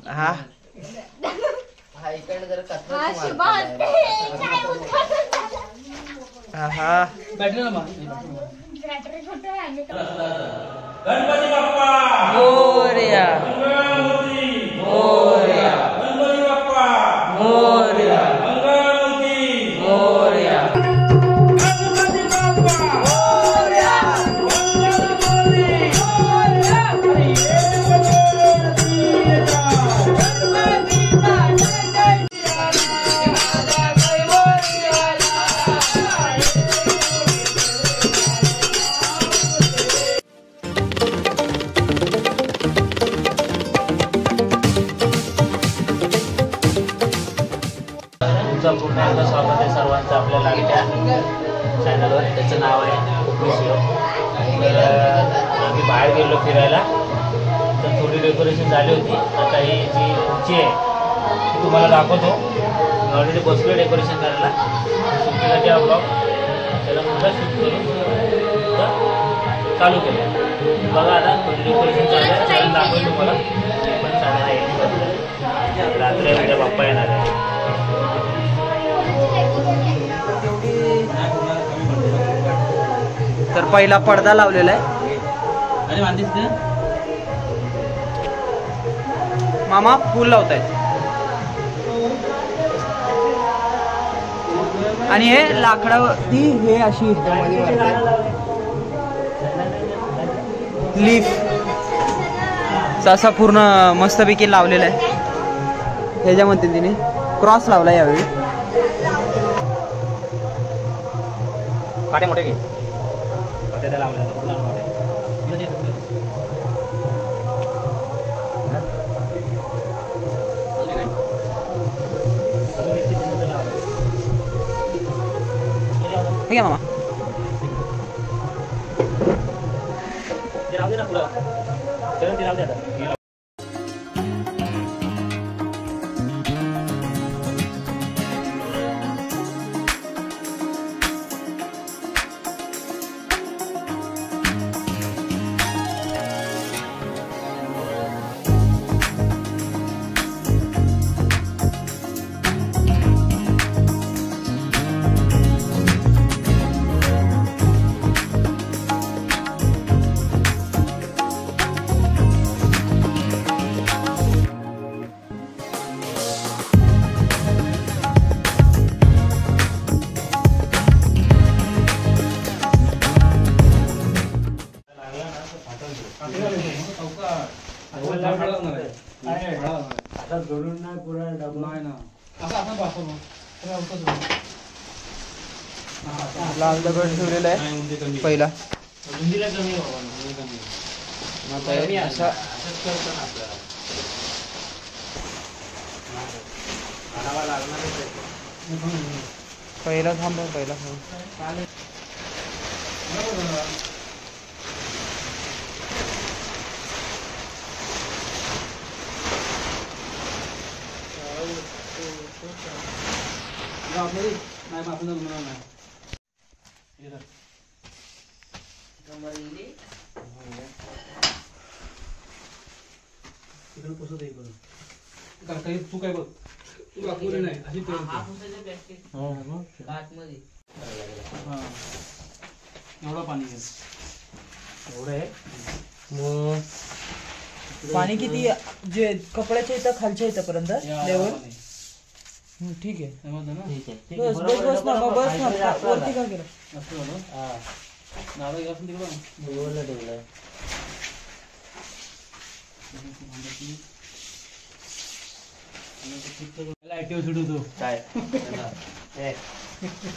हा हा गणपती बाप्पा मोरया मोरया गणपती बाप्पा मोरया मंगलमूर्ती मोरया गणपती बाप्पा मोरया पुन्हा एकदा स्वागत आहे सर्वांचं आपल्या लाडक्या चॅनलवर. त्याचं नाव आहे उपयोग. तर आम्ही बाहेर गेलो फिरायला, तर थोडी डेकोरेशन झाली होती. आता ही जी खुर्ची आहे ती तुम्हाला दाखवतो. मी ऑलरेडी बसलो डेकोरेशन करायला. सुट्टीसाठी हा ब्लॉग त्याला मुलं शूट करून तर चालू केलं. बघा आता डेकोरेशन चालू आहे, चॅनल दाखवेल तुम्हाला. पण चॅनल आहे रात्री उद्या बाप्पा येणार आहे. तर पहिला पडदा लावलेला आहे. मामा फूल लावतायत आणि हे लाकडावरती हे अशी लीफ असा पूर्ण मस्तपैकी लावलेला आहे. ह्याच्यामध्ये तिने क्रॉस लावला यावेळी. काटे मोठे घे त्याला लावलं ठीक आहे मामा. राहू दे ना पुढं राहू दे आता. लाल दगड ठेवलेला आहे पहिला. पहिला थांब पहिला तू काय बघ तू दाखवली नाही अशी एवढं पाणी घे. एवढं आहे पाणी किती जे कपड्याच्या इथं खालच्या इथं पर्यंत लेवल. ठीक आहे बस बस बस ना बस ना वरती का गेलं दादा गेला तिकडं ठेवलंय. सुटतो काय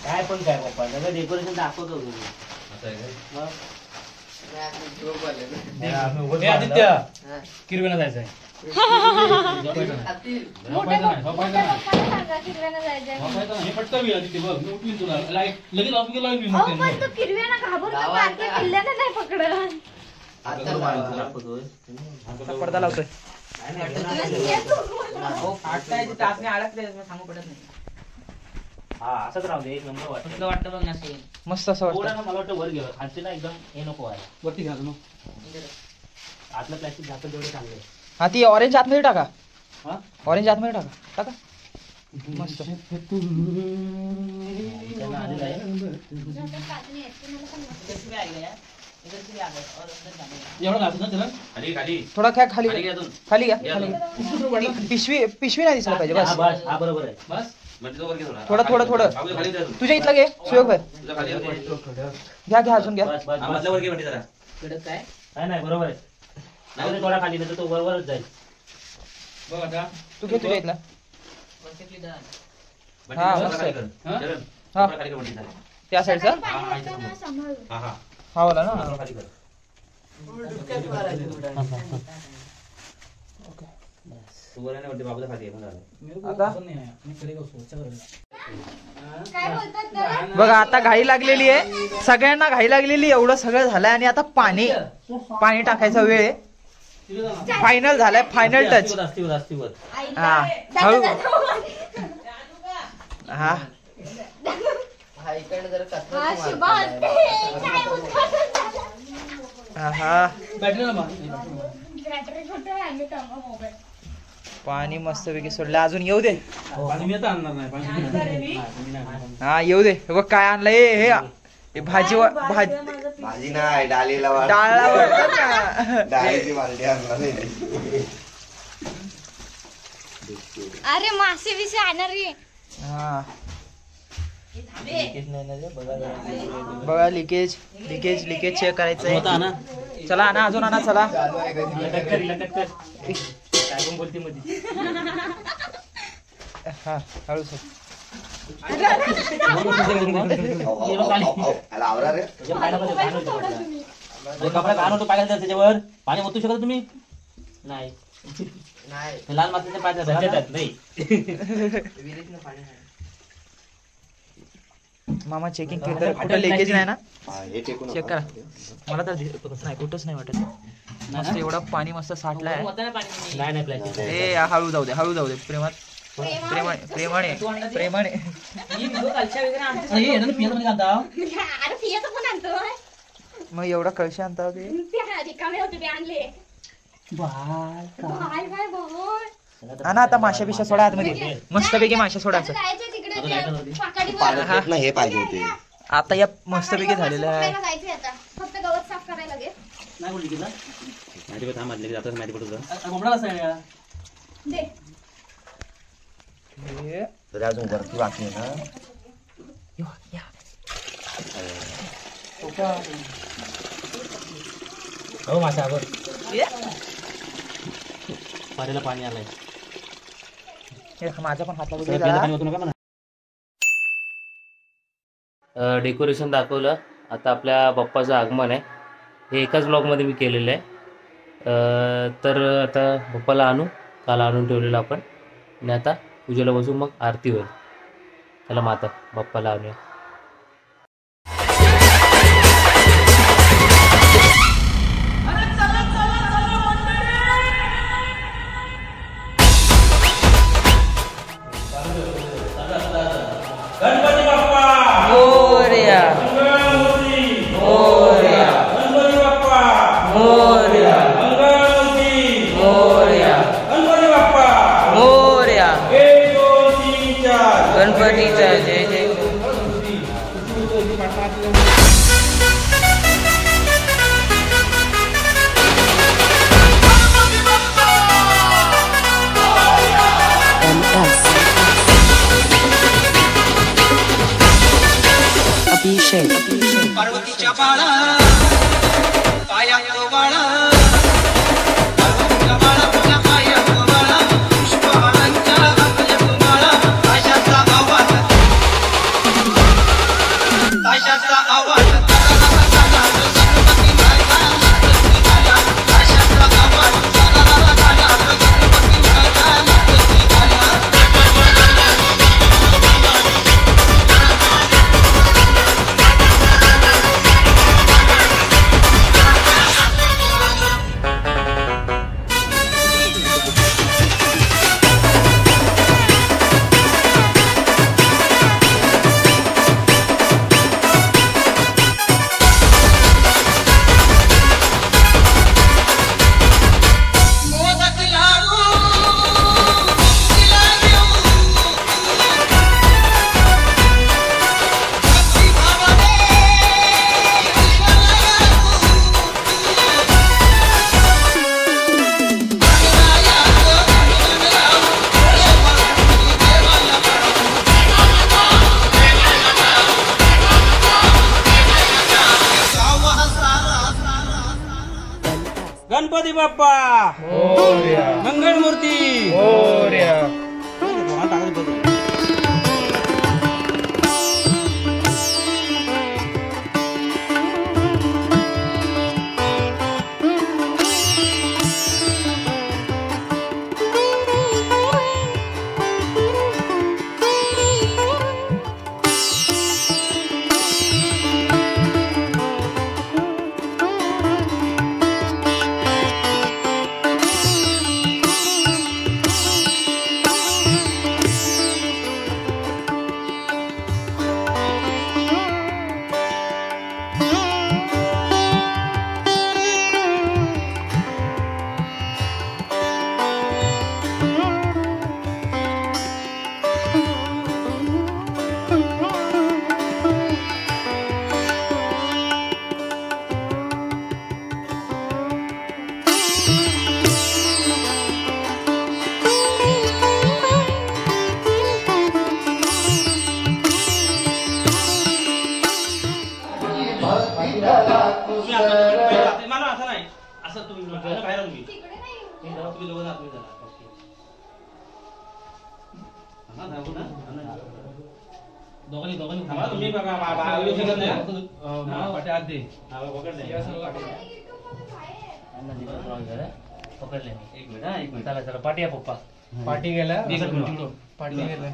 काय पण काय पप्पा सगळं डेकोरेशन दाखवतो तुम्ही. आदित्य किरवेला जायचंय. पटकन आदित्य बघ मी उठवीन तुला लाईट लगेच ऑफ केला मी पडदा लावतोय. सांगू पडत नाही. हा असंच राहू दे. एक नंबर कसलं वाटतं बघ ना सेम मस्त असं थोडं वाटतं. ना मला वाटतं वर गेलं खालचे ना एकदम हे नको व्हायला. वरती घाल ना आतलं प्लॅस्टिक झाकण तेवढे चांगले. हा ती ऑरेंज आतमध्ये टाका. ऑरेंज आतमध्ये टाका टाका मस्त. एवढं घालतो ना त्याला थोडा काय खाली खाली घ्या अजून. खाली घ्या खाली घ्या. पिशवी नाही दिसला पाहिजे बस. हा बरोबर आहे. बस थोडं थोडं थोडं तुझ्या इथलं घे सुयोग भाई. घ्या घ्या अजून घ्या. बस बस काय नाही बरोबर आहे. नाही रे, थोडा खाली नाही तर तो वरवरच जाईल. बघ आता तू घे तुझ्या इथला. हा मस्त आहे. हा हा त्या साईडचा हा वाला ना. आता बघा आता घाई लागलेली आहे सगळ्यांना घाई लागलेली. एवढं सगळं झालंय आणि आता पाणी टाकायचा वेळ आहे. फायनल झालाय फायनल टच. हा हळू हा हा बॅटरी ना पाणी मस्तपैकी सोडलं. अजून येऊ दे. पाणी मी आता आणणार नाही पाणी हा येऊ दे. बघ काय आणलंय हे भाजी भाजी नाही डाळीला वाढ डाळला वाटतं ना. डाळीची वालटी आणणार नाही. अरे मासे बिसे आणणार रे. हा बघा लिकेज चेक करायचंय. चला आणा अजून आणा चला. हा हळू सर. आवरा रे कपडा घाण होतो पाय त्याच्यावर. पाणी ओतू शकता तुम्ही नाही. लाल मातीचे पाय नाही. मामा चेकिंग केलं कुठं लिकेज नाही ना. हे टेकून चेक करा. मला तर नाही कुठंच नाही वाटत. मस्त एवढं पाणी मस्त साठलंय. नाही नाही प्लास्टिक ए हळू जाऊ दे प्रेमात प्रेमाने अरे पियाचं पण आणतो. मग एवढा कळशी आणता ते. रिकामे होते ते आणले. Bye bye bye. आणा आता माशा बिशा सोडा आतमध्ये. मस्तपैकी माशा सोडायचं. जायचं तिकडे त्या पाकाडीवर. पाण्यात येत ना हे पाहिजे होते. आता या मस्तपैकी झालेलं आहे. जायचंय आता. फक्त गवत साफ करायला लागेल. नाही बोलली की ना माहिती थांब माहिती जातात माहिती पडतो. कोंबडा कसा आहे दे. हे तरी अजून वरती बाकी आहे ना. हो मासा बघ पाण्याला पाणी आलंय. माझा पण हात पाणी लागला. ओतू नका म्हणा. डेकोरेशन दाखवलं. आता आपल्या बाप्पाचं आगमन आहे. हे एकाच ब्लॉगमध्ये मी केलेलं आहे. तर आता बाप्पाला आणू. काल आणून ठेवलेलं आपण आणि आता पूजेला बसून मग आरती होईल. त्याला माता बाप्पाला आणूया. गणपती बाप्पा मोरया मंगळमूर्ती मोरया गणपती बाप्पा मोरया मंगळमूर्ती मोरया गणपती बाप्पा मोरया. 1 2 3 4 गणपतीचा जय जय. पार्वतीच्या बाळा पायात बाळा पार्वतीच्या बाळा पायात बाळा पुष्पहारांच्या आपल्यात बाळा आशाचा आवाज आशाचा आवाज गणपती बाप्पा मंगळमूर्ती मला असं नाही असं तुम्ही बाहेर तुम्ही तिकडे नाही तुम्ही दोघं जा, तुम्ही चला. दोघांनी थांबा तुम्ही बघा येऊ शकत नाही पाट्या आत दे पकडले पकडले एक मिनिट चला चला पाठी या पप्पा पाठी गेला इकडे पाठी गेला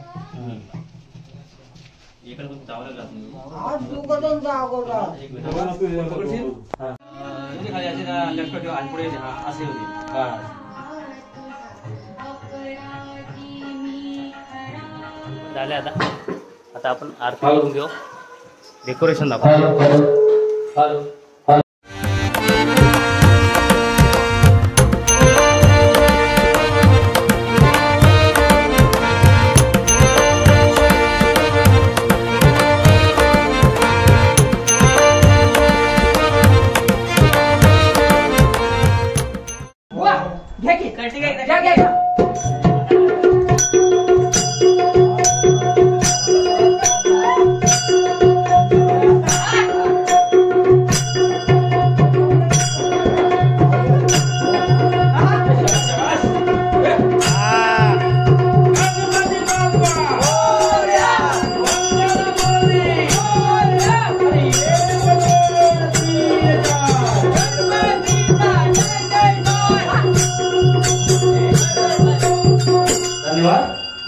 जावं लागलं खाली असे लटकट ठेवा आणि पुढे असे होते झाले आता आपण आरती करून घेऊ डेकोरेशन दाखवू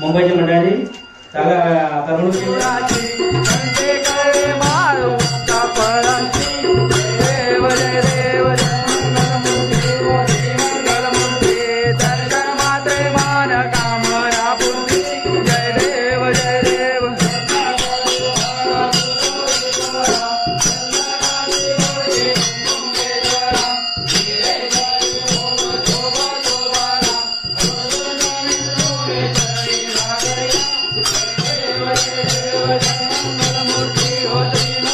मुंबईच्या मंडळाची त्याला तरुण मूर्ती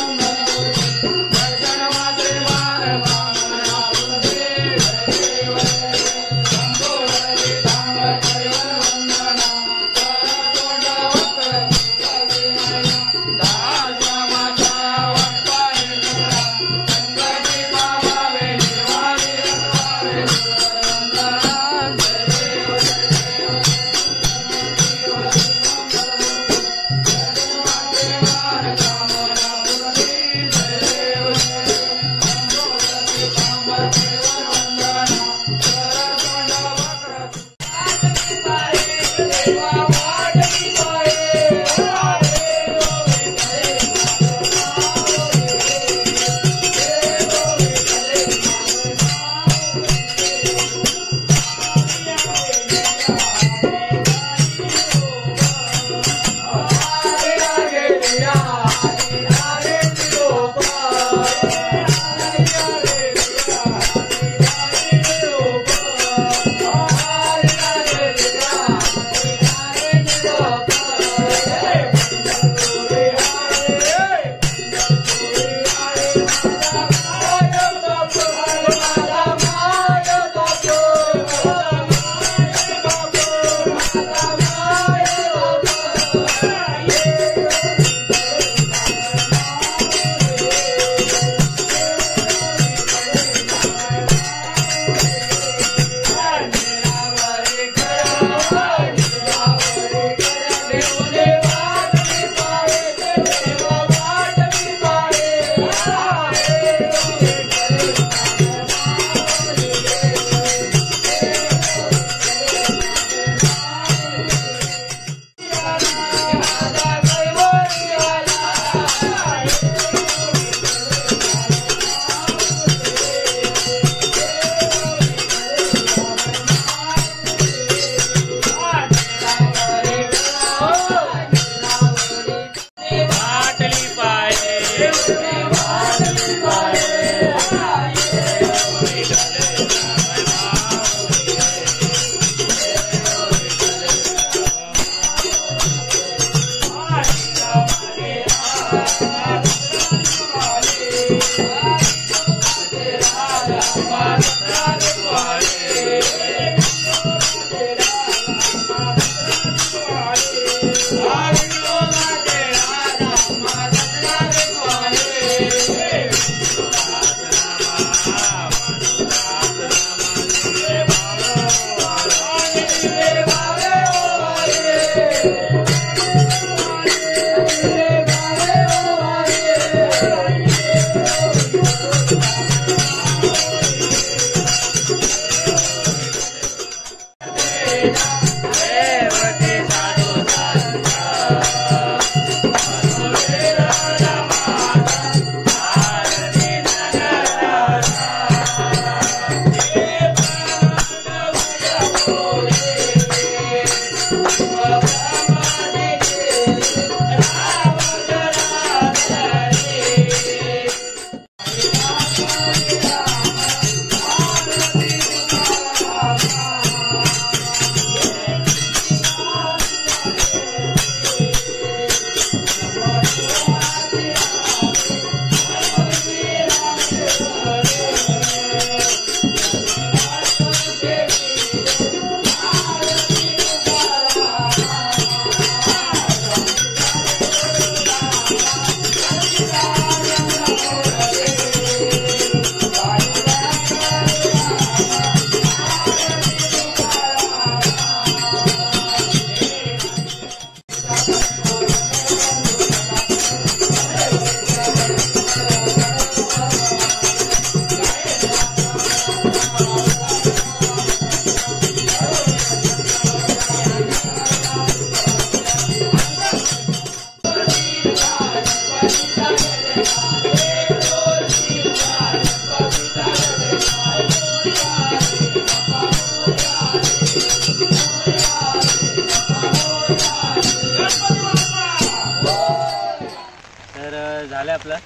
झालं आपलं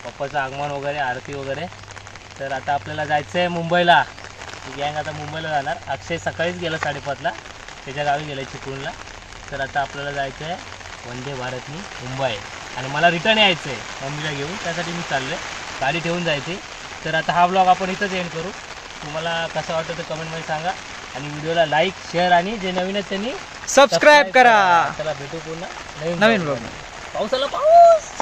पप्पाचं आगमन वगैरे आरती वगैरे. तर आता आपल्याला जायचं आहे मुंबईला. गँग आता मुंबईला जाणार. अक्षय सकाळीच गेला 5:30ला, त्याच्या गावी गेला चिपळूणला. तर आता आपल्याला जायचं आहे वंदे भारतनी मुंबई आणि मला रिटर्न यायचं आहे मम्मीला घेऊन. त्यासाठी मी चाललो आहे, गाडी ठेवून जायची. तर आता हा ब्लॉग आपण इथंच एंड करू. तुम्हाला कसं वाटतं तर कमेंटमध्ये सांगा आणि व्हिडिओला लाईक शेअर आणि जे नवीन आहेत त्यांनी सबस्क्राईब करा. चला भेटू पुन्हा नवीन ब्लॉग. पाऊस आला, पाऊस.